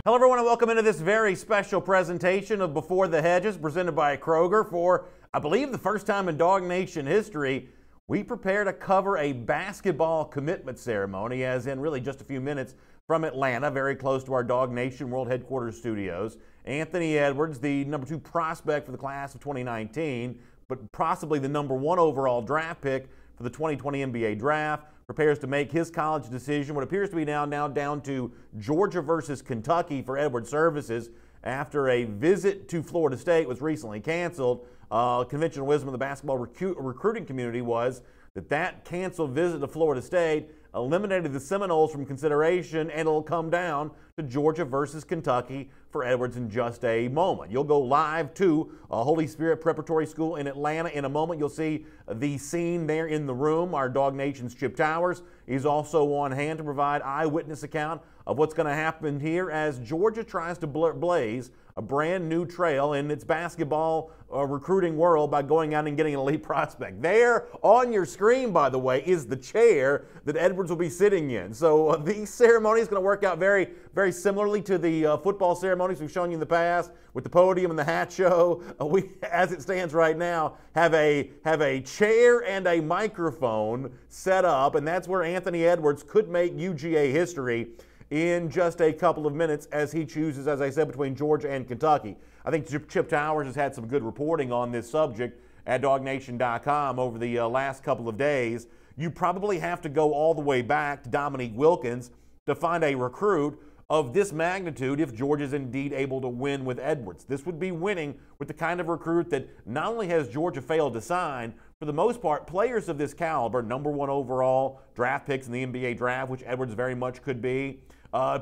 Hello everyone and welcome into this very special presentation of Before the Hedges presented by Kroger. For, I believe, the first time in Dog Nation history, we prepare to cover a basketball commitment ceremony, as in really just a few minutes from Atlanta, very close to our Dog Nation World Headquarters studios. Anthony Edwards, the number 2 prospect for the class of 2019, but possibly the number 1 overall draft pick for the 2020 NBA draft, prepares to make his college decision. What appears to be now down to Georgia versus Kentucky for Edwards' services after a visit to Florida State was recently canceled. Conventional wisdom of the basketball recruiting community was that canceled visit to Florida State eliminated the Seminoles from consideration, and it'll come down to Georgia versus Kentucky for Edwards in just a moment. You'll go live to Holy Spirit Preparatory School in Atlanta in a moment. You'll see the scene there in the room. Our Dog Nation's Chip Towers is also on hand to provide eyewitness account of what's going to happen here as Georgia tries to blaze a brand new trail in its basketball recruiting world by going out and getting an elite prospect. There on your screen, by the way, is the chair that Edwards will be sitting in. So these ceremonies going to work out very, very similarly to the football ceremonies we've shown you in the past with the podium and the hat show. We, as it stands right now, have a chair and a microphone set up, and that's where Anthony Edwards could make UGA history in just a couple of minutes as he chooses, as I said, between Georgia and Kentucky. I think Chip Towers has had some good reporting on this subject at DogNation.com over the last couple of days. You probably have to go all the way back to Dominique Wilkins to find a recruit of this magnitude if Georgia is indeed able to win with Edwards. This would be winning with the kind of recruit that not only has Georgia failed to sign, for the most part, players of this caliber, number 1 overall draft picks in the NBA draft, which Edwards very much could be,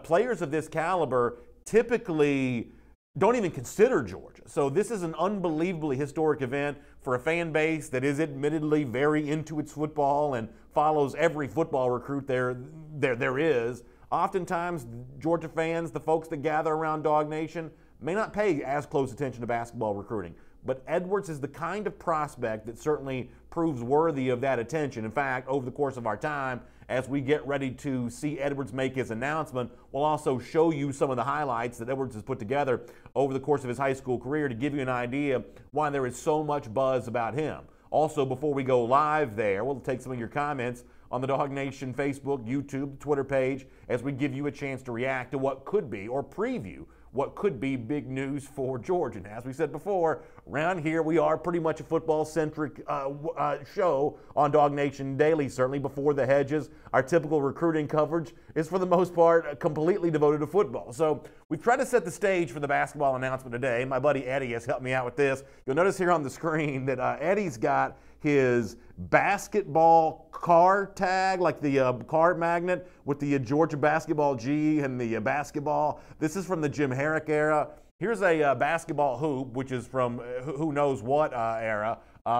players of this caliber typically don't even consider Georgia. So this is an unbelievably historic event for a fan base that is admittedly very into its football and follows every football recruit there is. Oftentimes, Georgia fans, the folks that gather around Dog Nation, may not pay as close attention to basketball recruiting. But Edwards is the kind of prospect that certainly proves worthy of that attention. In fact, over the course of our time, as we get ready to see Edwards make his announcement, we'll also show you some of the highlights that Edwards has put together over the course of his high school career to give you an idea why there is so much buzz about him. Also, before we go live there, we'll take some of your comments on the Dog Nation Facebook, YouTube, Twitter page as we give you a chance to react to what could be or preview what could be big news for Georgia. And as we said before, around here we are pretty much a football-centric show on Dog Nation Daily, certainly Before the Hedges. Our typical recruiting coverage is for the most part completely devoted to football. So we've tried to set the stage for the basketball announcement today. My buddy Eddie has helped me out with this. You'll notice here on the screen that Eddie's got his basketball card tag, like the card magnet with the Georgia basketball G and the basketball. This is from the Jim Herrick era. Here's a basketball hoop, which is from who knows what era, to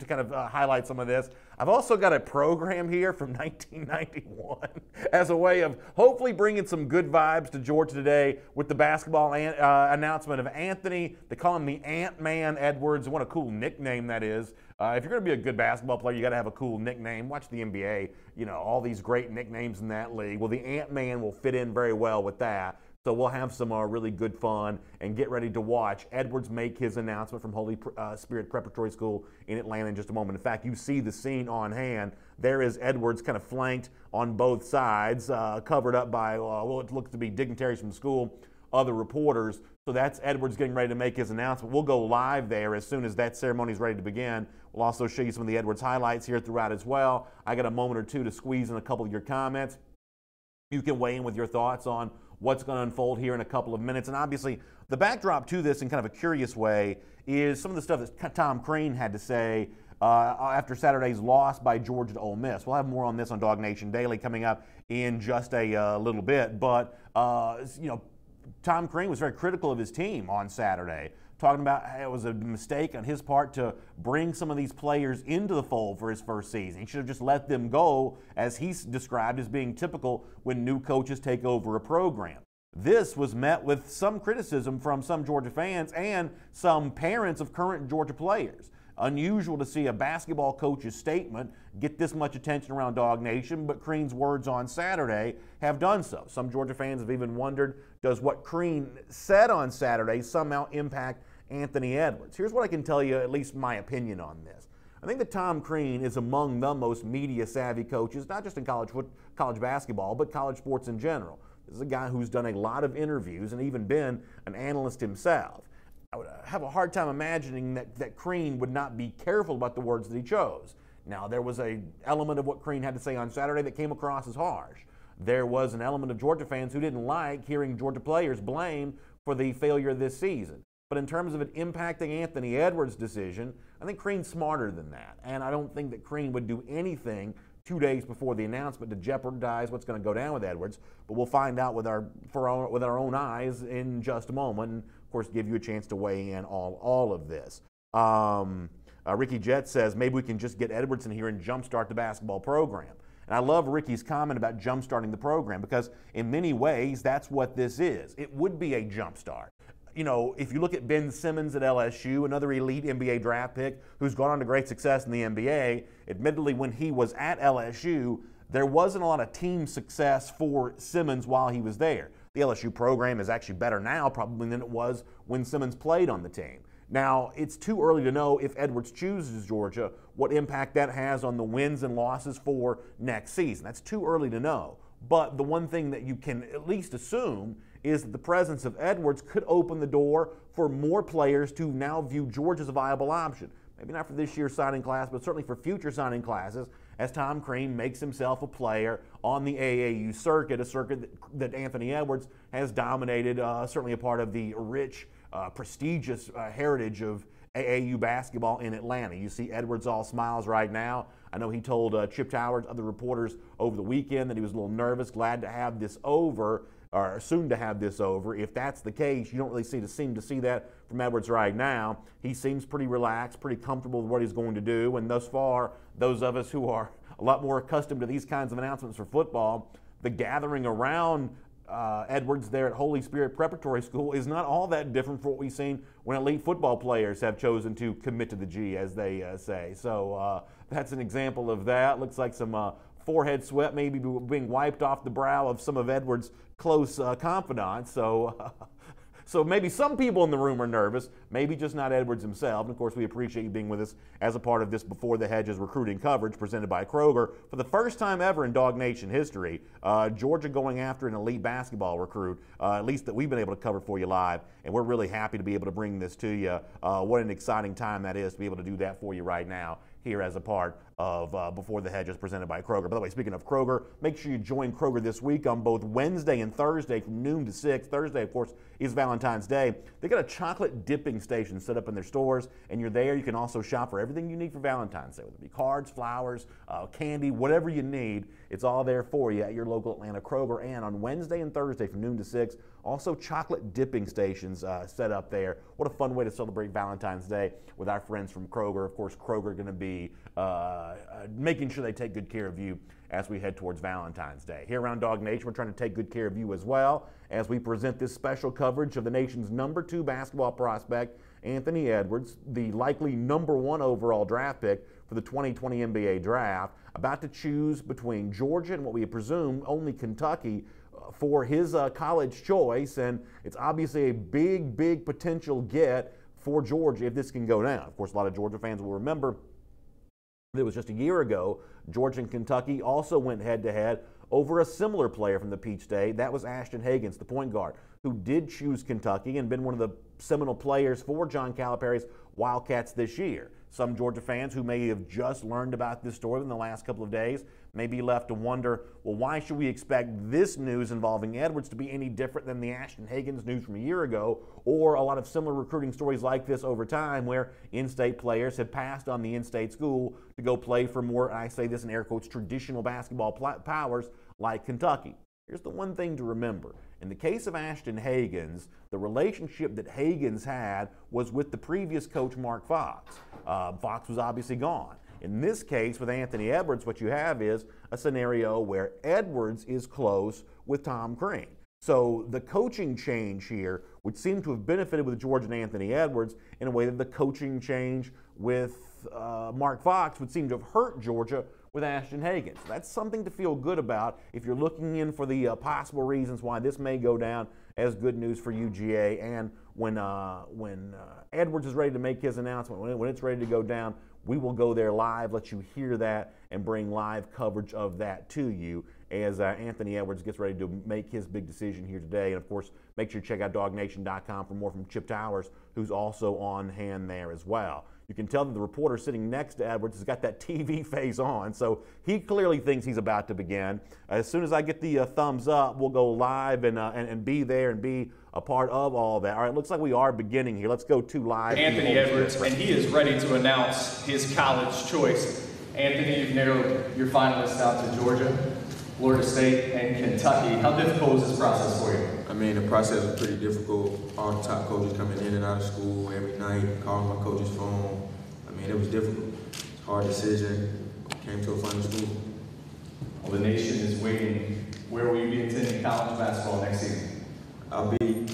kind of highlight some of this. I've also got a program here from 1991 as a way of hopefully bringing some good vibes to Georgia today with the basketball announcement of Anthony. They call him the Ant-Man Edwards. What a cool nickname that is. If you're going to be a good basketball player, you got to have a cool nickname. Watch the NBA, you know, all these great nicknames in that league. Well, the Ant-Man will fit in very well with that. So we'll have some really good fun and get ready to watch Edwards make his announcement from Holy Spirit Preparatory School in Atlanta in just a moment. In fact, you see the scene on hand. There is Edwards kind of flanked on both sides, covered up by what looks to be dignitaries from the school, other reporters. So that's Edwards getting ready to make his announcement. We'll go live there as soon as that ceremony is ready to begin. We'll also show you some of the Edwards highlights here throughout as well. I got a moment or two to squeeze in a couple of your comments. You can weigh in with your thoughts on what's going to unfold here in a couple of minutes. And obviously, the backdrop to this in kind of a curious way is some of the stuff that Tom Crean had to say after Saturday's loss by Georgia to Ole Miss. We'll have more on this on Dog Nation Daily coming up in just a little bit. But, you know, Tom Crean was very critical of his team on Saturday, talking about how it was a mistake on his part to bring some of these players into the fold for his first season. He should have just let them go, as he's described as being typical when new coaches take over a program. This was met with some criticism from some Georgia fans and some parents of current Georgia players. unusual to see a basketball coach's statement get this much attention around Dog Nation, but Crean's words on Saturday have done so. Some Georgia fans have even wondered, does what Crean said on Saturday somehow impact Anthony Edwards? Here's what I can tell you, at least my opinion on this. I think that Tom Crean is among the most media-savvy coaches, not just in college basketball, but college sports in general. This is a guy who's done a lot of interviews and even been an analyst himself. I would have a hard time imagining that Crean would not be careful about the words that he chose. Now, there was an element of what Crean had to say on Saturday that came across as harsh. There was an element of Georgia fans who didn't like hearing Georgia players blamed for the failure this season. But in terms of it impacting Anthony Edwards' decision, I think Crean's smarter than that. And I don't think that Crean would do anything 2 days before the announcement to jeopardize what's going to go down with Edwards. But we'll find out with our own eyes in just a moment. And of course, give you a chance to weigh in all of this. Ricky Jett says maybe we can just get Edwards in here and jumpstart the basketball program. And I love Ricky's comment about jumpstarting the program because in many ways that's what this is. It would be a jumpstart. You know, if you look at Ben Simmons at LSU, another elite NBA draft pick who's gone on to great success in the NBA, admittedly when he was at LSU, there wasn't a lot of team success for Simmons while he was there. The LSU program is actually better now probably than it was when Simmons played on the team. Now, it's too early to know if Edwards chooses Georgia, what impact that has on the wins and losses for next season. That's too early to know. But the one thing that you can at least assume is that the presence of Edwards could open the door for more players to now view Georgia as a viable option. Maybe not for this year's signing class, but certainly for future signing classes as Tom Crean makes himself a player on the AAU circuit, a circuit that Anthony Edwards has dominated, certainly a part of the rich, prestigious heritage of AAU basketball in Atlanta. You see Edwards all smiles right now. I know he told Chip Towers, other reporters over the weekend that he was a little nervous, glad to have this over, or soon to have this over. If that's the case, you don't really seem to see that from Edwards right now. He seems pretty relaxed, pretty comfortable with what he's going to do, and thus far, those of us who are a lot more accustomed to these kinds of announcements for football, the gathering around Edwards there at Holy Spirit Preparatory School is not all that different from what we've seen when elite football players have chosen to commit to the G, as they say. So that's an example of that. Looks like some forehead sweat maybe being wiped off the brow of some of Edwards' close confidants. So maybe some people in the room are nervous, maybe just not Edwards himself. And of course, we appreciate you being with us as a part of this Before the Hedges recruiting coverage presented by Kroger. For the first time ever in Dog Nation history, Georgia going after an elite basketball recruit, at least that we've been able to cover for you live. And we're really happy to be able to bring this to you. What an exciting time that is to be able to do that for you right now here as a part of Before the Hedges presented by Kroger. By the way, speaking of Kroger, make sure you join Kroger this week on both Wednesday and Thursday from noon to 6. Thursday, of course, is Valentine's Day. They got a chocolate dipping station set up in their stores, and you're there. You can also shop for everything you need for Valentine's Day, whether it be cards, flowers, candy, whatever you need. It's all there for you at your local Atlanta Kroger. And on Wednesday and Thursday from noon to 6, also chocolate dipping stations set up there. What a fun way to celebrate Valentine's Day with our friends from Kroger. Of course, Kroger going to be making sure they take good care of you as we head towards Valentine's Day. Here around Dog Nation, we're trying to take good care of you as well as we present this special coverage of the nation's #2 basketball prospect, Anthony Edwards, the likely #1 overall draft pick for the 2020 NBA draft, about to choose between Georgia and what we presume only Kentucky for his college choice. And it's obviously a big potential get for Georgia if this can go down. Of course, a lot of Georgia fans will remember it was just a year ago, Georgia and Kentucky also went head-to-head over a similar player from the Peach State. That was Ashton Hagans, the point guard, who did choose Kentucky and been one of the seminal players for John Calipari's Wildcats this year. Some Georgia fans who may have just learned about this story in the last couple of days may be left to wonder, well, why should we expect this news involving Edwards to be any different than the Ashton Hagans news from a year ago, or a lot of similar recruiting stories like this over time where in-state players have passed on the in-state school to go play for more, I say this in air quotes, traditional basketball powers like Kentucky. Here's the one thing to remember. In the case of Ashton Hagans, the relationship that Hagans had was with the previous coach, Mark Fox. Fox was obviously gone. In this case, with Anthony Edwards, what you have is a scenario where Edwards is close with Tom Crean. So the coaching change here would seem to have benefited with Georgia and Anthony Edwards in a way that the coaching change with Mark Fox would seem to have hurt Georgia with Ashton Hagen. So that's something to feel good about if you're looking in for the possible reasons why this may go down as good news for UGA. And when Edwards is ready to make his announcement, when it's ready to go down, we will go there live, let you hear that, and bring live coverage of that to you as Anthony Edwards gets ready to make his big decision here today. And, of course, make sure you check out DogNation.com for more from Chip Towers, who's also on hand there as well. You can tell that the reporter sitting next to Edwards has got that TV face on, so he clearly thinks he's about to begin. As soon as I get the thumbs up, we'll go live and be there and be a part of all that. All right, looks like we are beginning here. Let's go to live. Anthony Edwards, and he is ready to announce his college choice. Anthony, you've narrowed your finalists down to Georgia, Florida State, and Kentucky. How difficult was this process for you? I mean, the process was pretty difficult. All the top coaches coming in and out of school every night, calling my coach's phone. I mean, it was difficult. It's a hard decision. Came to a final school. Well, the nation is waiting. Where will you be attending college basketball next season? I'll be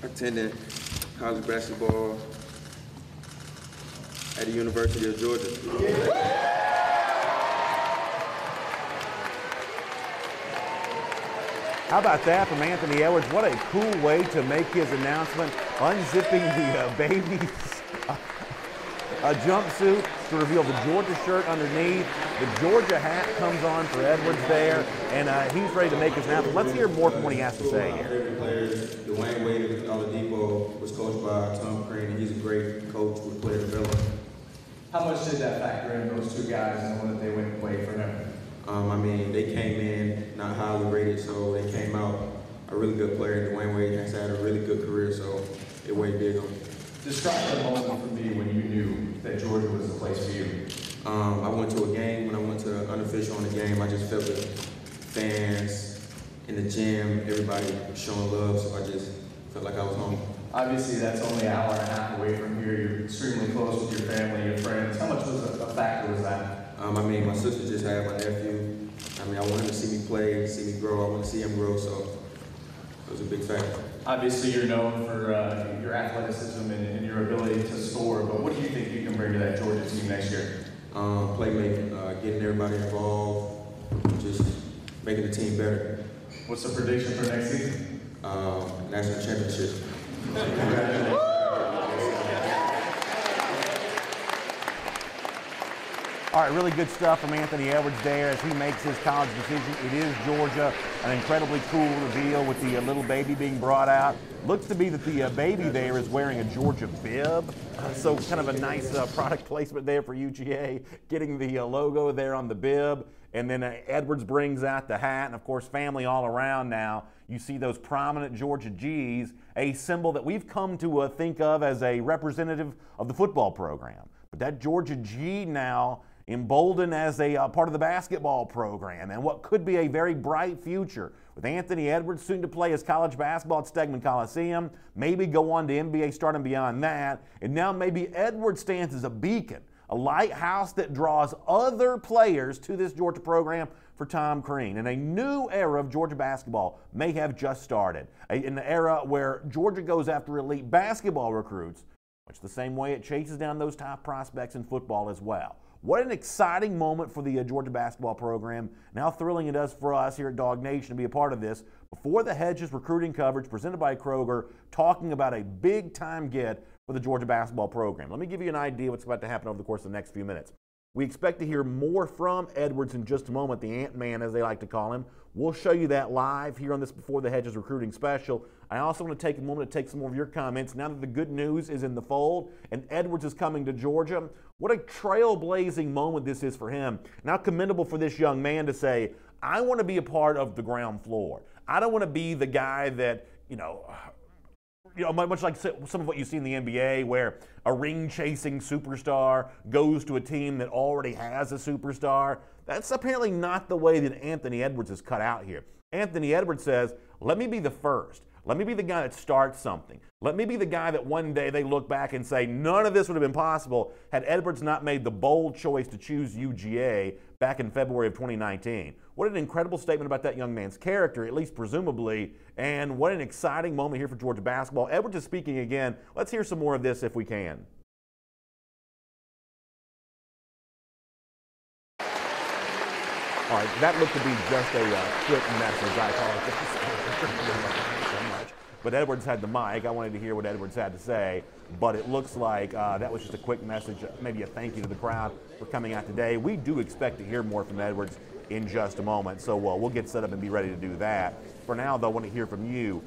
attending college basketball at the University of Georgia. How about that from Anthony Edwards? What a cool way to make his announcement, unzipping the baby's jumpsuit to reveal the Georgia shirt underneath. The Georgia hat comes on for Edwards there, and he's ready to make his announcement. Let's hear more from what he has to say here. Favorite players, Dwayne Wade of Oladipo was coached by Tom Crean, and he's a great coach with player development. How much did that factor in, those two guys, knowing that they went and played for him? I mean, they came in not highly rated, so they came out a really good player. Dwayne Wade has had a really good career, so it weighed big on me. Describe the moment for me when you knew that Georgia was the place for you. I went to a game. When I went to unofficial on the game, I just felt the fans in the gym, everybody showing love, so I just felt like I was home. Obviously, that's only an hour and a half away from here. You're extremely close with your family, your friends. How much was a factor was that? I mean, my sister just had my nephew. I mean, I want him to see me play, see me grow. I want to see him grow, so it was a big factor. Obviously, you're known for your athleticism and your ability to score, but what do you think you can bring to that Georgia team next year? Playmaking, getting everybody involved, just making the team better. What's the prediction for next season? National championship. Congratulations. All right, really good stuff from Anthony Edwards there as he makes his college decision. It is Georgia, an incredibly cool reveal with the little baby being brought out. Looks to be that the baby there is wearing a Georgia bib, so kind of a nice product placement there for UGA, getting the logo there on the bib. And then Edwards brings out the hat, and of course, family all around now. You see those prominent Georgia G's, a symbol that we've come to think of as a representative of the football program. But that Georgia G now emboldened as a part of the basketball program and what could be a very bright future with Anthony Edwards soon to play his college basketball at Stegman Coliseum, maybe go on to NBA stardom beyond that, and now maybe Edwards stands as a beacon, a lighthouse that draws other players to this Georgia program for Tom Crean. And a new era of Georgia basketball may have just started, an era where Georgia goes after elite basketball recruits, much the same way it chases down those top prospects in football as well. What an exciting moment for the Georgia basketball program. Now thrilling it is for us here at Dog Nation to be a part of this. Before the Hedges recruiting coverage presented by Kroger, talking about a big-time get for the Georgia basketball program. Let me give you an idea what's about to happen over the course of the next few minutes. We expect to hear more from Edwards in just a moment, the Ant-Man as they like to call him. We'll show you that live here on this Before the Hedges recruiting special. I also want to take a moment to take some more of your comments now that the good news is in the fold and Edwards is coming to Georgia. What a trailblazing moment this is for him. Now commendable for this young man to say, I want to be a part of the ground floor. I don't want to be the guy that, much like some of what you see in the NBA where a ring-chasing superstar goes to a team that already has a superstar. That's apparently not the way that Anthony Edwards is cut out here. Anthony Edwards says, let me be the first. Let me be the guy that starts something. Let me be the guy that one day they look back and say, none of this would have been possible had Edwards not made the bold choice to choose UGA back in February of 2019. What an incredible statement about that young man's character, at least presumably, and what an exciting moment here for Georgia basketball. Edwards is speaking again. Let's hear some more of this if we can. All right, that looked to be just a quick message. I apologize so much. But Edwards had the mic. I wanted to hear what Edwards had to say. But it looks like that was just a quick message, maybe a thank you to the crowd for coming out today. We do expect to hear more from Edwards in just a moment. So we'll get set up and be ready to do that. For now, though, I want to hear from you.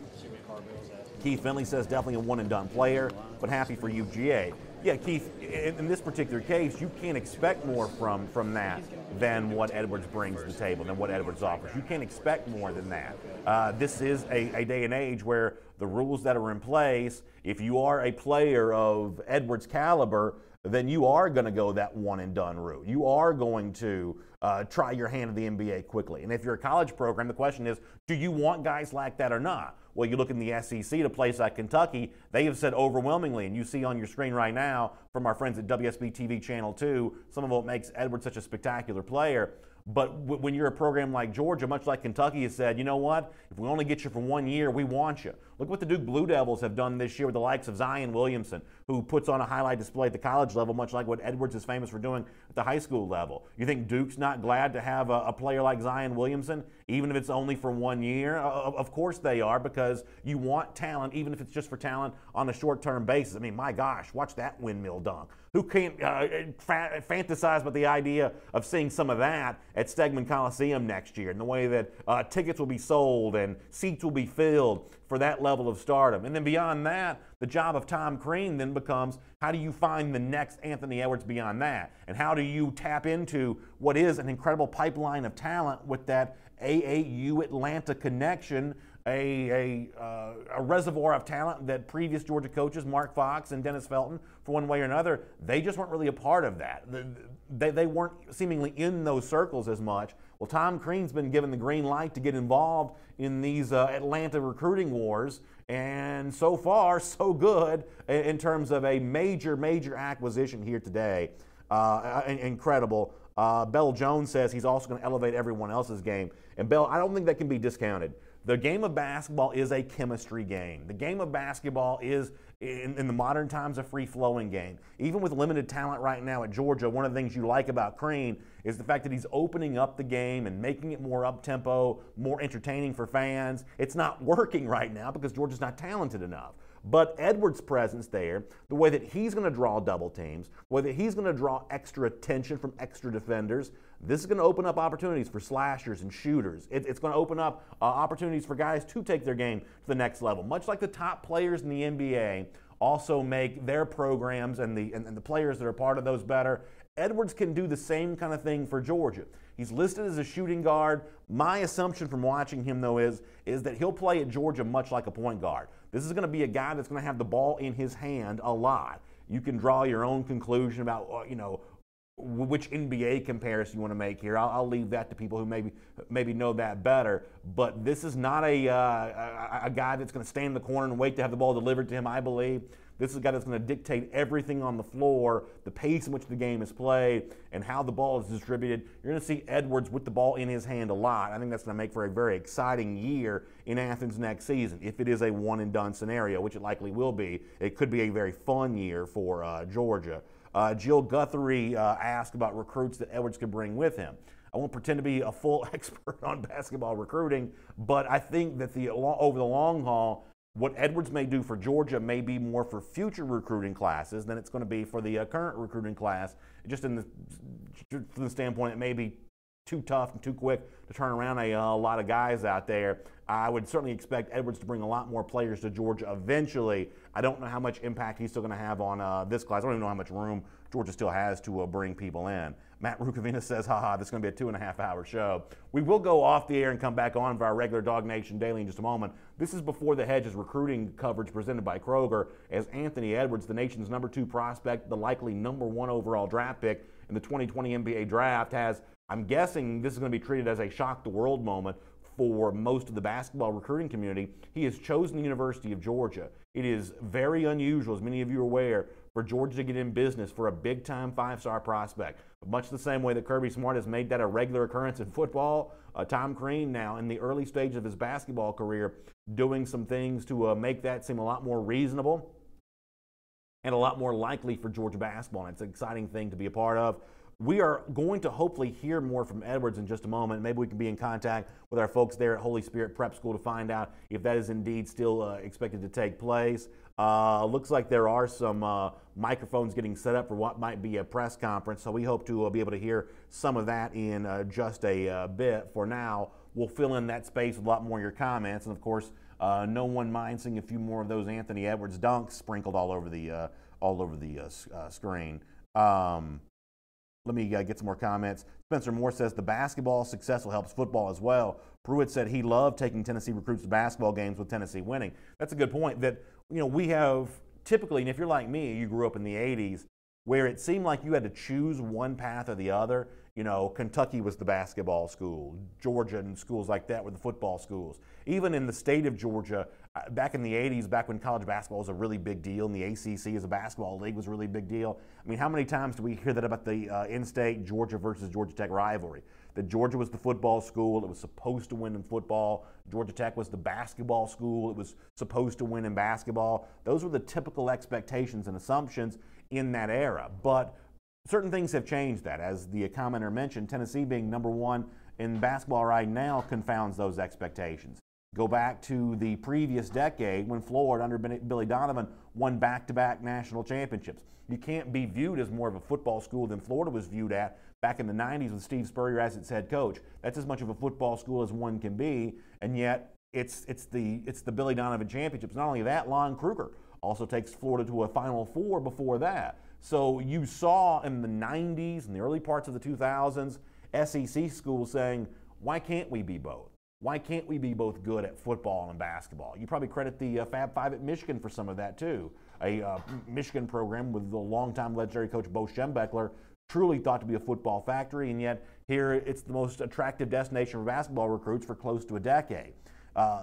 Keith Finley says definitely a one-and-done player, but happy for UGA. Yeah, Keith, in this particular case, you can't expect more from that than what Edwards brings to the table, than what Edwards offers. You can't expect more than that. This is a day and age where the rules that are in place, if you are a player of Edwards' caliber, then you are going to go that one-and-done route. You are going to try your hand at the NBA quickly. And if you're a college program, the question is, do you want guys like that or not? Well, you look in the SEC to place like Kentucky, they have said overwhelmingly, and you see on your screen right now from our friends at WSB TV Channel 2, some of what makes Edwards such a spectacular player. But when you're a program like Georgia, much like Kentucky has said, you know what, if we only get you for 1 year, we want you. Look what the Duke Blue Devils have done this year with the likes of Zion Williamson, who puts on a highlight display at the college level, much like what Edwards is famous for doing at the high school level. You think Duke's not glad to have a player like Zion Williamson, even if it's only for 1 year? Of course they are, because you want talent, even if it's just for talent on a short-term basis. I mean, my gosh, watch that windmill dunk. Who can't fantasize about the idea of seeing some of that at Stegman Coliseum next year, and the way that tickets will be sold and seats will be filled for that level of stardom. And then beyond that, the job of Tom Crean then becomes, how do you find the next Anthony Edwards beyond that? And how do you tap into what is an incredible pipeline of talent with that AAU Atlanta connection, a reservoir of talent that previous Georgia coaches, Mark Fox and Dennis Felton, for one way or another, they just weren't really a part of that. They weren't seemingly in those circles as much. Well, Tom Crean's been given the green light to get involved in these Atlanta recruiting wars, and so far, so good in terms of a major acquisition here today. Incredible. Bell Jones says he's also going to elevate everyone else's game. And Bell, I don't think that can be discounted. The game of basketball is a chemistry game. The game of basketball is, in the modern times, a free-flowing game. Even with limited talent right now at Georgia, one of the things you like about Crean is the fact that he's opening up the game and making it more up-tempo, more entertaining for fans. It's not working right now because Georgia's not talented enough. But Edwards' presence there, the way that he's going to draw double teams, the way that he's going to draw extra attention from extra defenders, this is going to open up opportunities for slashers and shooters. It's going to open up opportunities for guys to take their game to the next level. Much like the top players in the NBA also make their programs and the players that are part of those better, Edwards can do the same kind of thing for Georgia. He's listed as a shooting guard. My assumption from watching him, though, is that he'll play at Georgia much like a point guard. This is going to be a guy that's going to have the ball in his hand a lot. You can draw your own conclusion about, which NBA comparison you want to make here. I'll leave that to people who maybe know that better. But this is not a guy that's going to stand in the corner and wait to have the ball delivered to him, I believe. This is a guy that's going to dictate everything on the floor, the pace in which the game is played, and how the ball is distributed. You're going to see Edwards with the ball in his hand a lot. I think that's going to make for a very exciting year in Athens next season. If it is a one-and-done scenario, which it likely will be, it could be a very fun year for Georgia. Jill Guthrie asked about recruits that Edwards could bring with him. I won't pretend to be a full expert on basketball recruiting, but I think that over the long haul, what Edwards may do for Georgia may be more for future recruiting classes than it's going to be for the current recruiting class. Just from the standpoint, it may be too tough and too quick to turn around a lot of guys out there. I would certainly expect Edwards to bring a lot more players to Georgia eventually. I don't know how much impact he's still going to have on this class. I don't even know how much room Georgia still has to bring people in. Matt Rukavina says, haha, this is going to be a 2.5-hour show. We will go off the air and come back on for our regular Dog Nation Daily in just a moment. This is before the Hedges recruiting coverage presented by Kroger, as Anthony Edwards, the nation's #2 prospect, the likely #1 overall draft pick in the 2020 NBA draft, has, I'm guessing this is going to be treated as a shock the world moment, for most of the basketball recruiting community, he has chosen the University of Georgia. It is very unusual, as many of you are aware, for Georgia to get in business for a big-time five-star prospect. Much the same way that Kirby Smart has made that a regular occurrence in football, Tom Crean now in the early stage of his basketball career doing some things to make that seem a lot more reasonable and a lot more likely for Georgia basketball. And it's an exciting thing to be a part of. We are going to hopefully hear more from Edwards in just a moment. Maybe we can be in contact with our folks there at Holy Spirit Prep School to find out if that is indeed still expected to take place. Looks like there are some microphones getting set up for what might be a press conference, so we hope to be able to hear some of that in just a bit. For now, we'll fill in that space with a lot more of your comments, and of course, no one minds seeing a few more of those Anthony Edwards dunks sprinkled all over the screen. Let me get some more comments. Spencer Moore says the basketball successful helps football as well. Pruitt said he loved taking Tennessee recruits to basketball games with Tennessee winning. That's a good point. That we have typically, and if you're like me, you grew up in the 80s, where it seemed like you had to choose one path or the other. Kentucky was the basketball school. Georgia and schools like that were the football schools. Even in the state of Georgia, back in the 80s, back when college basketball was a really big deal, and the ACC as a basketball league was a really big deal. I mean, how many times do we hear that about the in-state Georgia versus Georgia Tech rivalry? That Georgia was the football school. It was supposed to win in football. Georgia Tech was the basketball school. It was supposed to win in basketball. Those were the typical expectations and assumptions in that era. But certain things have changed that. As the commenter mentioned, Tennessee being number one in basketball right now confounds those expectations. Go back to the previous decade when Florida, under Billy Donovan, won back-to-back national championships. You can't be viewed as more of a football school than Florida was viewed at back in the 90s with Steve Spurrier as its head coach. That's as much of a football school as one can be, and yet it's the Billy Donovan championships. Not only that, Lon Kruger also takes Florida to a Final Four before that. So you saw in the 90s and the early parts of the 2000s, SEC schools saying, why can't we be both? Why can't we be both good at football and basketball? You probably credit the Fab Five at Michigan for some of that too. A Michigan program with the longtime legendary coach Bo Schembechler, truly thought to be a football factory, and yet here it's the most attractive destination for basketball recruits for close to a decade.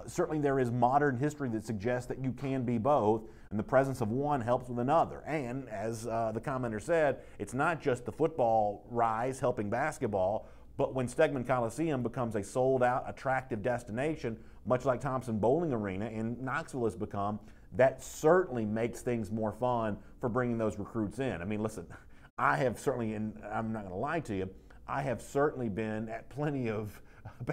Certainly there is modern history that suggests that you can be both, and the presence of one helps with another. And as the commenter said, it's not just the football rise helping basketball, but when Stegman Coliseum becomes a sold-out, attractive destination, much like Thompson Bowling Arena in Knoxville has become, that certainly makes things more fun for bringing those recruits in. I mean, listen, I have certainly, and I'm not going to lie to you, I have certainly been at plenty of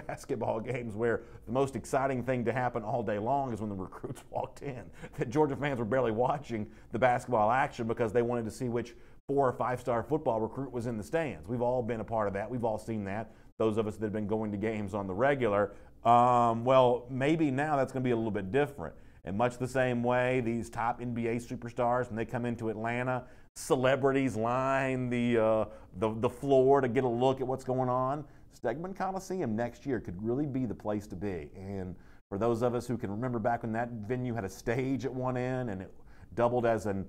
basketball games where the most exciting thing to happen all day long is when the recruits walked in. That Georgia fans were barely watching the basketball action because they wanted to see which 4- or 5-star football recruit was in the stands. We've all been a part of that. We've all seen that. Those of us that have been going to games on the regular. Well, maybe now that's going to be a little bit different. In much the same way, these top NBA superstars, when they come into Atlanta, celebrities line the floor to get a look at what's going on. Stegman Coliseum next year could really be the place to be. And for those of us who can remember back when that venue had a stage at one end and it doubled as an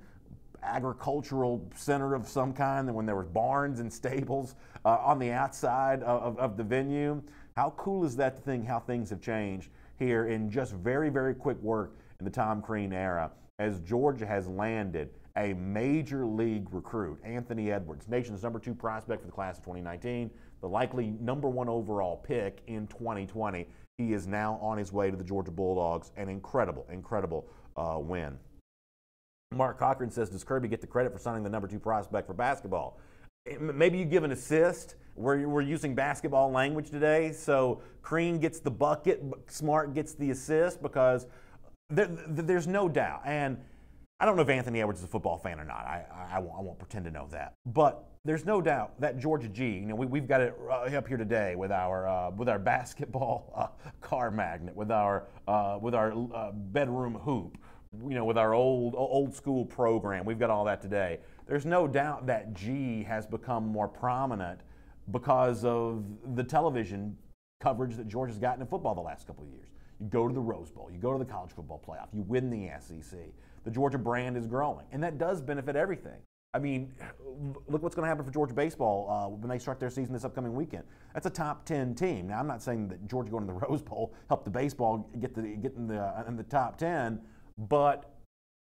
agricultural center of some kind, and when there were barns and stables on the outside of the venue, how cool is that to think how things have changed here in just very, very quick work in the Tom Crean era as Georgia has landed a major league recruit, Anthony Edwards, nation's number 2 prospect for the class of 2019, the likely number 1 overall pick in 2020. He is now on his way to the Georgia Bulldogs. An incredible, incredible win. Mark Cochran says, does Kirby get the credit for signing the number 2 prospect for basketball? Maybe you give an assist. We're using basketball language today, so Crean gets the bucket, Smart gets the assist, because there's no doubt. And I don't know if Anthony Edwards is a football fan or not. I won't pretend to know that. But there's no doubt that Georgia G, we've got it up here today with our basketball car magnet, with our bedroom hoop, with our old school program. We've got all that today. There's no doubt that G has become more prominent because of the television coverage that Georgia's gotten in football the last couple of years. You go to the Rose Bowl, you go to the college football playoff, you win the SEC. The Georgia brand is growing, and that does benefit everything. I mean, look what's going to happen for Georgia baseball when they start their season this upcoming weekend. That's a top 10 team. Now, I'm not saying that Georgia going to the Rose Bowl helped the baseball get in the top 10, but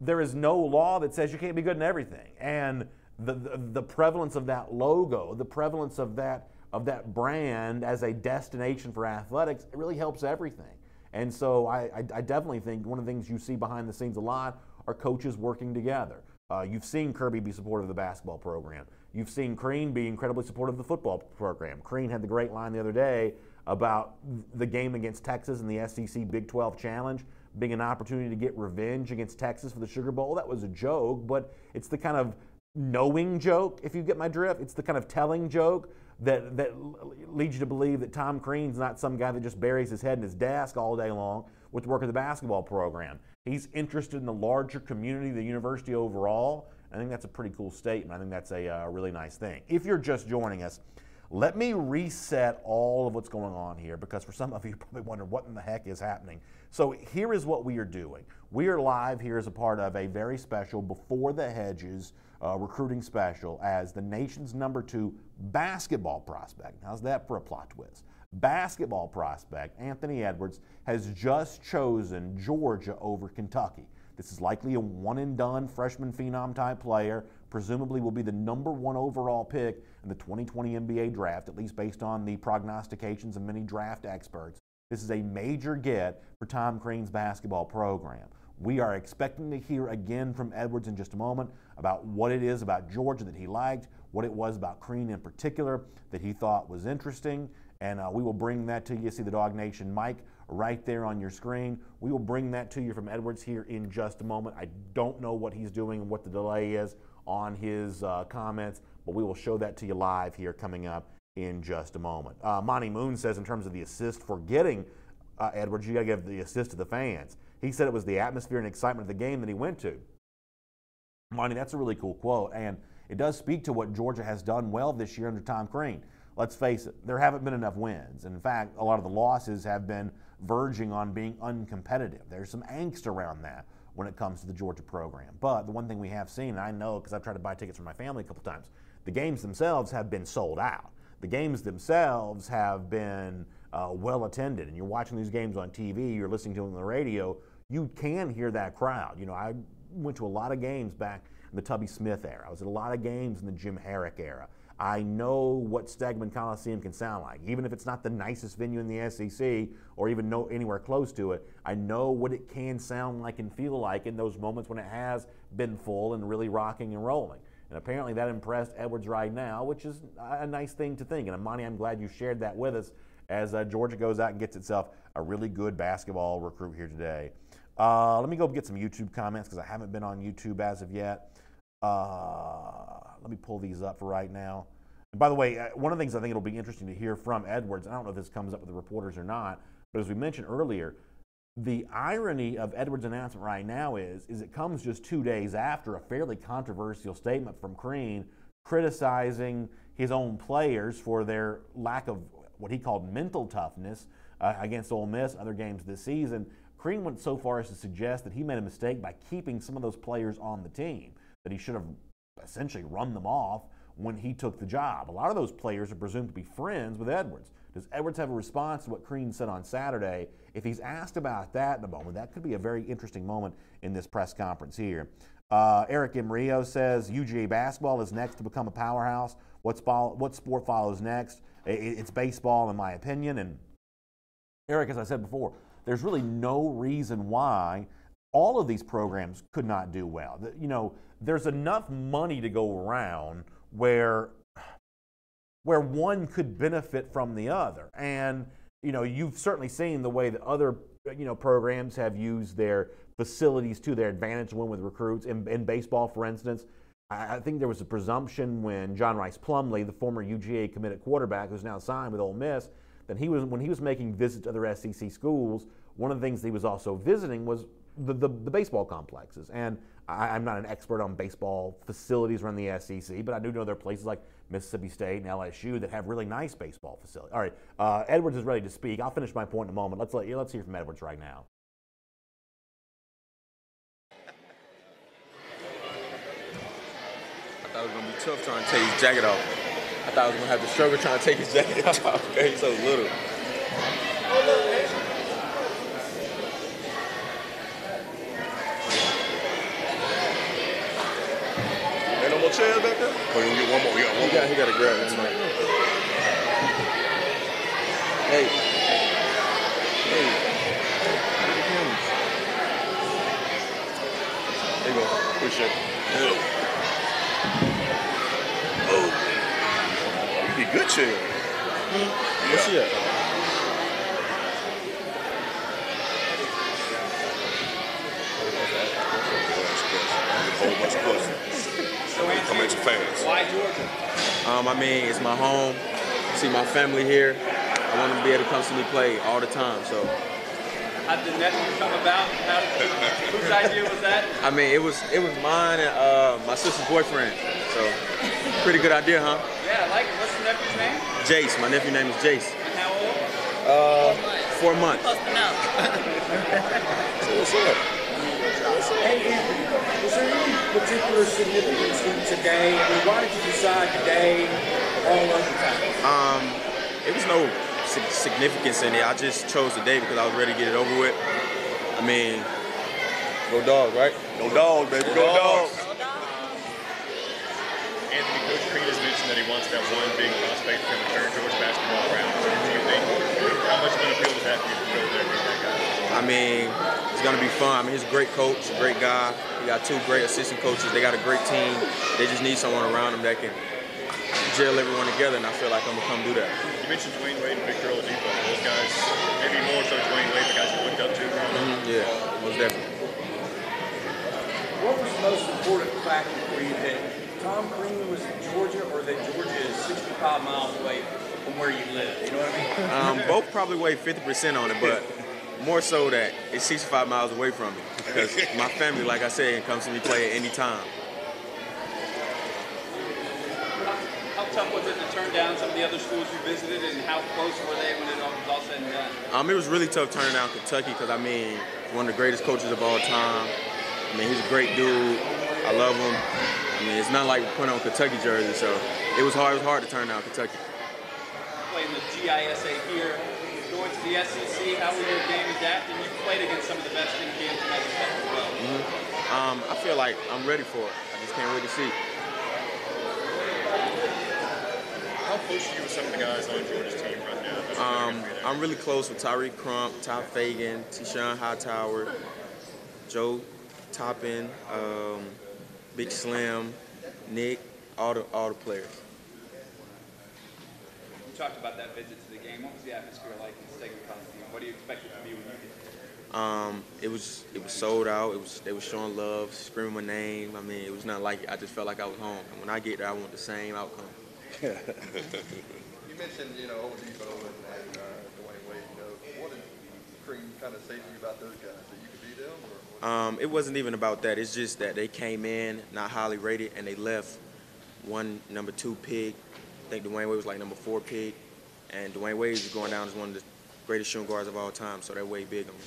there is no law that says you can't be good in everything. And the prevalence of that logo, the prevalence of that brand as a destination for athletics, it really helps everything. And so I definitely think one of the things you see behind the scenes a lot are coaches working together. You've seen Kirby be supportive of the basketball program. You've seen Crean be incredibly supportive of the football program. Crean had the great line the other day about the game against Texas in the SEC Big 12 Challenge being an opportunity to get revenge against Texas for the Sugar Bowl. That was a joke, but it's the kind of knowing joke, if you get my drift. It's the kind of telling joke that leads you to believe that Tom Crean's not some guy that just buries his head in his desk all day long with the work of the basketball program. He's interested in the larger community, the university overall. I think that's a pretty cool statement. I think that's a really nice thing. If you're just joining us, let me reset all of what's going on here, because for some of you probably wonder what in the heck is happening. So here is what we are doing. We are live here as a part of a very special Before the Hedges recruiting special as the nation's #2 basketball prospect. How's that for a plot twist? Basketball prospect Anthony Edwards has just chosen Georgia over Kentucky. This is likely a one-and-done freshman phenom type player. Presumably will be the #1 overall pick in the 2020 NBA draft, at least based on the prognostications of many draft experts. This is a major get for Tom Crean's basketball program. We are expecting to hear again from Edwards in just a moment about what it is about Georgia that he liked, what it was about Crean in particular that he thought was interesting, and we will bring that to you. See the Dog Nation mic right there on your screen. We will bring that to you from Edwards here in just a moment. I don't know what he's doing and what the delay is on his comments, but we will show that to you live here coming up in just a moment. Monty Moon says in terms of the assist for getting Edwards, you got to give the assist to the fans. He said it was the atmosphere and excitement of the game that he went to. Monty, that's a really cool quote, and it does speak to what Georgia has done well this year under Tom Crean. Let's face it, there haven't been enough wins. And in fact, a lot of the losses have been verging on being uncompetitive. There's some angst around that when it comes to the Georgia program. But the one thing we have seen, and I know because I've tried to buy tickets for my family a couple times, the games themselves have been sold out. The games themselves have been well attended, and you're watching these games on TV, you're listening to them on the radio, you can hear that crowd. You know, I went to a lot of games back in the Tubby Smith era. I was at a lot of games in the Jim Herrick era. I know what Stegman Coliseum can sound like. Even if it's not the nicest venue in the SEC or even anywhere close to it, I know what it can sound like and feel like in those moments when it has been full and really rocking and rolling. And apparently that impressed Edwards right now, which is a nice thing to think. And Amani, I'm glad you shared that with us as Georgia goes out and gets itself a really good basketball recruit here today. Let me go get some YouTube comments because I haven't been on YouTube as of yet. Let me pull these up for right now. And by the way, one of the things I think it'll be interesting to hear from Edwards, and I don't know if this comes up with the reporters or not, but as we mentioned earlier, the irony of Edwards' announcement right now is it comes just 2 days after a fairly controversial statement from Crean criticizing his own players for their lack of what he called mental toughness against Ole Miss and other games this season. Crean went so far as to suggest that he made a mistake by keeping some of those players on the team, that he should have essentially run them off when he took the job. A lot of those players are presumed to be friends with Edwards. Does Edwards have a response to what Crean said on Saturday? If he's asked about that in a moment, that could be a very interesting moment in this press conference here. Eric M. Rio says UGA basketball is next to become a powerhouse. What sport follows next? It's baseball, in my opinion. And Eric, as I said before, there's really no reason why all of these programs could not do well. You know, there's enough money to go around where one could benefit from the other. And, you know, you've certainly seen the way that other, programs have used their facilities to their advantage to win with recruits. In baseball, for instance, I think there was a presumption when John Rice Plumlee, the former UGA committed quarterback who's now signed with Ole Miss, that when he was making visits to other SEC schools, one of the things he was also visiting was the baseball complexes. And I'm not an expert on baseball facilities around the SEC, but I do know there are places like Mississippi State and LSU that have really nice baseball facilities. All right, Edwards is ready to speak. I'll finish my point in a moment. Let's hear from Edwards right now. I thought it was gonna be tough trying to take his jacket off. I thought I was gonna have to struggle trying to take his jacket off. He's so little. Ain't no more chairs back there? Oh, you get one more. Yeah, one more. He got to grab that mic. Hey. Hey. There you go. Appreciate it. Oh. You need good chair. What's she at? A whole bunch of questions. Come at you fast. Why Georgia? I mean, it's my home. See my family here. I want them to be able to come see me play all the time. So, How did the nephew come about? Whose idea was that? I mean, it was mine and my sister's boyfriend. So, pretty good idea, huh? Yeah, I like it. What's the nephew's name? Jace. My nephew's name is Jace. And how old? 4 months. So what's up? Hey, Anthony, was there any particular significance in today? I mean, why did you decide today all overtime? It was no significance in it. I just chose the day because I was ready to get it over with. I mean, go Dogs, right? Go Dogs, baby. Go Dogs. Anthony, Coach Crean has mentioned that he wants that one big prospect to turn Georgia basketball around. Do you think, how much of an appeal does that for you to go there and meet that guy? I mean, it's going to be fun. I mean, he's a great coach, a great guy. He got 2 great assistant coaches. They got a great team. They just need someone around them that can gel everyone together, and I feel like I'm going to come do that. You mentioned Dwayne Wade and Victor Oladipo. Those guys, maybe more so Dwayne Wade, the guys you looked up to. Yeah, most definitely. What was the most important factor for you, that Tom Crean was in Georgia, or that Georgia is 65 miles away from where you live? You know what I mean? Both probably weigh 50% on it, but more so that it's 65 miles away from me. Because my family, like I said, comes to me play at any time. How tough was it to turn down some of the other schools you visited, and how close were they when it was all said and done? It was really tough turning down Kentucky because, I mean, one of the greatest coaches of all time. I mean, he's a great dude. I love him. I mean, it's not like putting on Kentucky jersey, so it was hard to turn down Kentucky. Playing the GISA here, going to the SEC, how will your game adapt? And you played against some of the best in games in that as well. I feel like I'm ready for it. I just can't wait to see. How close are you with some of the guys on Georgia's team right now? I'm really close with Tyreek Crump, Ty Fagan, T-Shawn Hightower, Joe Toppin, Big Slim, Nick, all the players. You talked about that visit to the game. What was the atmosphere like in Stegman Coliseum? What do you expect it to be when you get there? It was sold out. They were showing love, screaming my name. I mean, it was not like I just felt like I was home. And when I get there, I want the same outcome. You mentioned, Oladipo and Dwayne Wade. What did Crean kind of say to you about those guys? That you could be them? Or It wasn't even about that. It's just that they came in not highly rated and they left one number 2 pick. I think Dwayne Wade was like number 4 pick, and Dwayne Wade is going down as one of the greatest shooting guards of all time. So they're way big on me.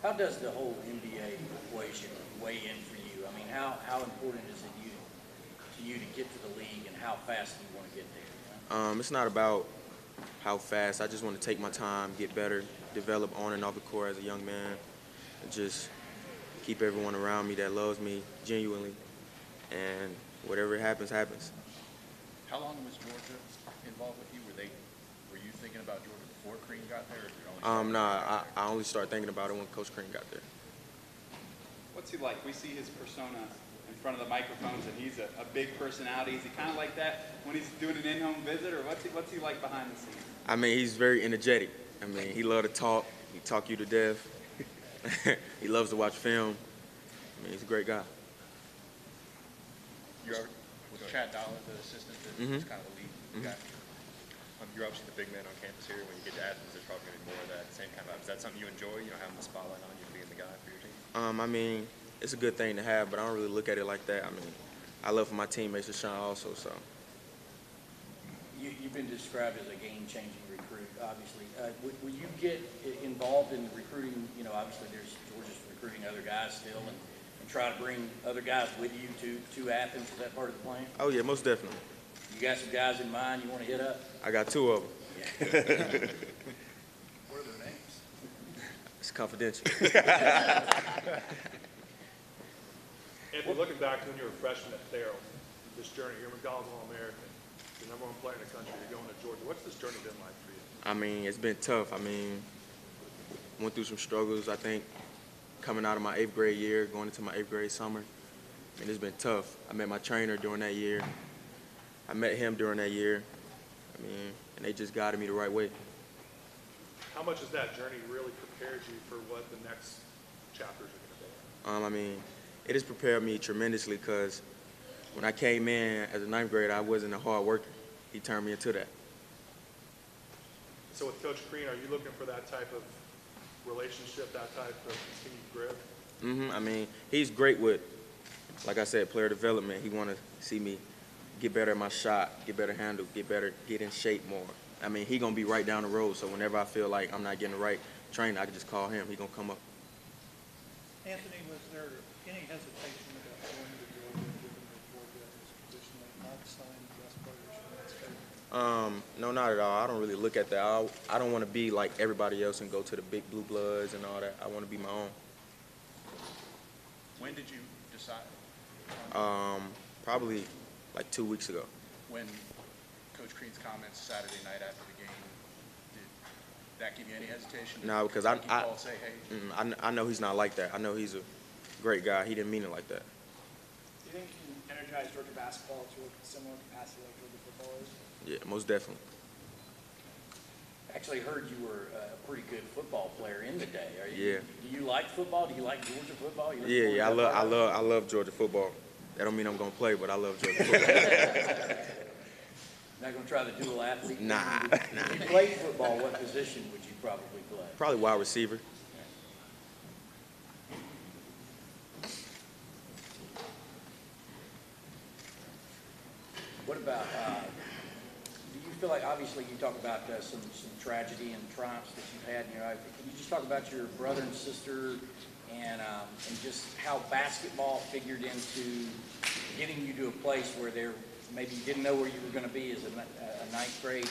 How does the whole NBA equation weigh in for you? I mean, how important is it to you to get to the league, and how fast do you want to get there? It's not about how fast. I just want to take my time, get better, develop on and off the court as a young man, and just keep everyone around me that loves me genuinely, and whatever happens, happens. How long was Georgia involved with you? Were you thinking about Georgia before Crean got there? Or did you only I only started thinking about it when Coach Crean got there. What's he like? We see his persona in front of the microphones, and he's a big personality. Is he kind of like that when he's doing an in-home visit, or what's he like behind the scenes? I mean, he's very energetic. I mean, he loves to talk. He talk you to death. He loves to watch film. I mean, he's a great guy. Was Chad Dollar the assistant that's kind of the lead guy? You're obviously the big man on campus here. When you get to Athens, there's probably going to be more of that same kind of vibe. Is that something you enjoy, having the spotlight on you, being the guy for your team? I mean, it's a good thing to have, but I don't really look at it like that. I mean, I love for my teammates to shine also, so. You've been described as a game-changing recruit, obviously. Will you get involved in recruiting? Obviously there's Georgia's recruiting other guys still, and try to bring other guys with you to Athens? Is that part of the plan? Oh yeah, most definitely. You got some guys in mind you want to hit up? I got 2 of them. What are their names? It's confidential. Anthony, looking back to when you were a freshman at Therrell, this journey, you're a McDonald's All-American, the #1 player in the country, you're going to Georgia. What's this journey been like for you? I mean, it's been tough. I mean, went through some struggles, I think, coming out of my 8th grade year, going into my 8th grade summer. And it's been tough. I met my trainer during that year. I met him during that year. I mean, and they just guided me the right way. How much has that journey really prepared you for what the next chapters are going to be? I mean, it has prepared me tremendously because when I came in as a 9th grader, I wasn't a hard worker. He turned me into that. So with Coach Crean, are you looking for that type of relationship, that type of continued growth? I mean, he's great with, like I said, player development. He want to see me get better at my shot, get better handle, get in shape more. I mean, he going to be right down the road, so whenever I feel like I'm not getting the right training, I can just call him. He going to come up. Anthony, was there any hesitation about going to Georgia, given that Georgia has traditionally not signed the best players from that state? No, not at all. I don't really look at that. I don't want to be like everybody else and go to the big blue bloods and all that. I want to be my own. When did you decide? Probably like 2 weeks ago. When Coach Crean's comments Saturday night after the game, did that give you any hesitation? No, because Say, hey. I know he's not like that. I know he's a great guy. He didn't mean it like that. Do you think you can energize Georgia basketball to a similar capacity like Georgia football is? Yeah, most definitely. Actually heard you were a pretty good football player in the day. Yeah. Do you like football? Do you like Georgia football? Yeah, I love Georgia football. That don't mean I'm gonna play, but I love Georgia football. Not gonna try the dual athlete? Nah. If you played football, what position would you probably play? Probably wide receiver. What about, do you feel like, obviously you talk about some tragedy and triumphs that you've had in your life. Can you just talk about your brother and sister and just how basketball figured into getting you to a place where maybe you didn't know where you were going to be as a 9th grade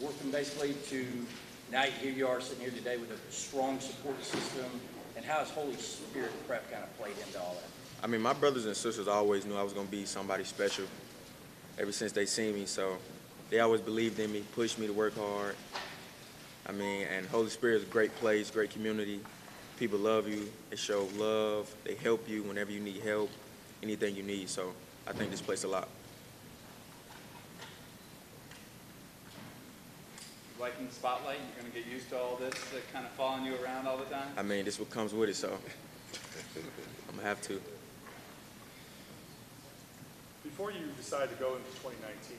working basically to now here you are sitting here today with a strong support system, and how has Holy Spirit prep kind of played into all that? I mean, my brothers and sisters always knew I was going to be somebody special ever since they seen me, so they always believed in me, pushed me to work hard. I mean, and Holy Spirit is a great place, great community. People love you, they show love, they help you whenever you need help, anything you need, so I think this place a lot. Liking the spotlight? You're going to get used to all this kind of following you around all the time? I mean, this is what comes with it, so I'm going to have to. Before you decided to go into 2019,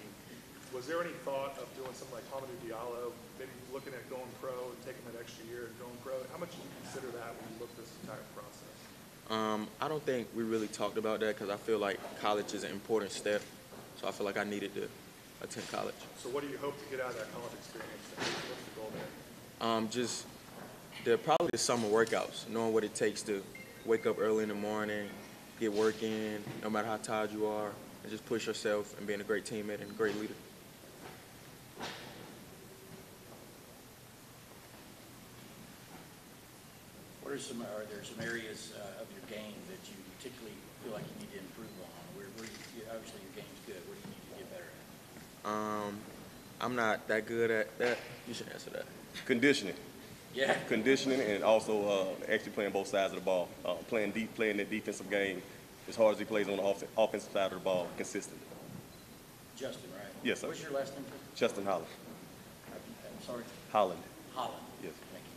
was there any thought of doing something like Hamidou Diallo, maybe looking at going pro and taking that extra year and going pro? How much did you consider that when you looked at this entire process? I don't think we really talked about that because I feel like college is an important step, so I feel like I needed to attend college. So what do you hope to get out of that college experience? What's the goal there? Just probably the summer workouts, knowing what it takes to wake up early in the morning, get work in, no matter how tired you are, and just push yourself and being a great teammate and a great leader. Are there some areas of your game that you particularly feel like you need to improve on? Where obviously your game's good. Where do you need to get better at? I'm not that good at that. You should answer that. Conditioning. Yeah. Conditioning and also actually playing both sides of the ball. Playing that defensive game as hard as he plays on the offensive side of the ball consistently. Justin, right? Yes, sir. What's your last name? Justin Holland. I'm sorry? Holland. Holland. Yes. Thank you.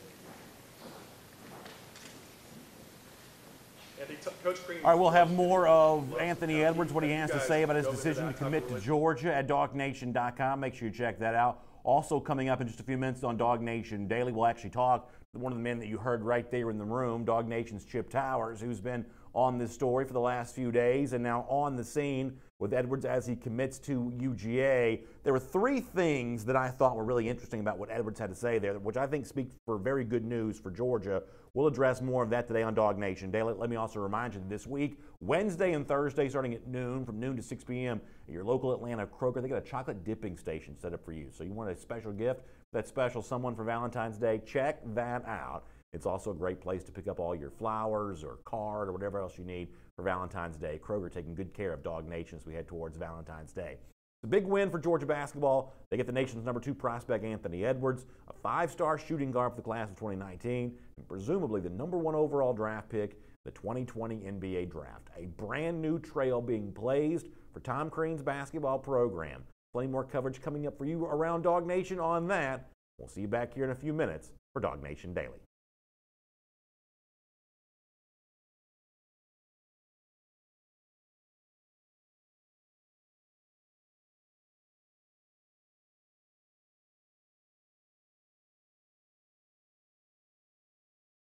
Coach Crean. All right, we'll have more of Anthony Edwards, what he has to say about his decision to commit to Georgia at DogNation.com. Make sure you check that out. Also coming up in just a few minutes on Dog Nation Daily, we'll actually talk to one of the men that you heard right there in the room, Dog Nation's Chip Towers, who's been on this story for the last few days and now on the scene with Edwards as he commits to UGA. There were three things that I thought were really interesting about what Edwards had to say there, which I think speaks for very good news for Georgia. We'll address more of that today on Dog Nation Daily. Let me also remind you that this week, Wednesday and Thursday, starting at noon, from noon to 6 p.m., at your local Atlanta Kroger, they got a chocolate dipping station set up for you. So you want a special gift, that special someone for Valentine's Day, check that out. It's also a great place to pick up all your flowers or card or whatever else you need for Valentine's Day. Kroger taking good care of Dog Nation as we head towards Valentine's Day. It's a big win for Georgia basketball. They get the nation's #2 prospect, Anthony Edwards, a 5-star shooting guard for the class of 2019, and presumably the #1 overall draft pick in the 2020 NBA draft. A brand new trail being blazed for Tom Crean's basketball program. Plenty more coverage coming up for you around Dog Nation on that. We'll see you back here in a few minutes for Dog Nation Daily.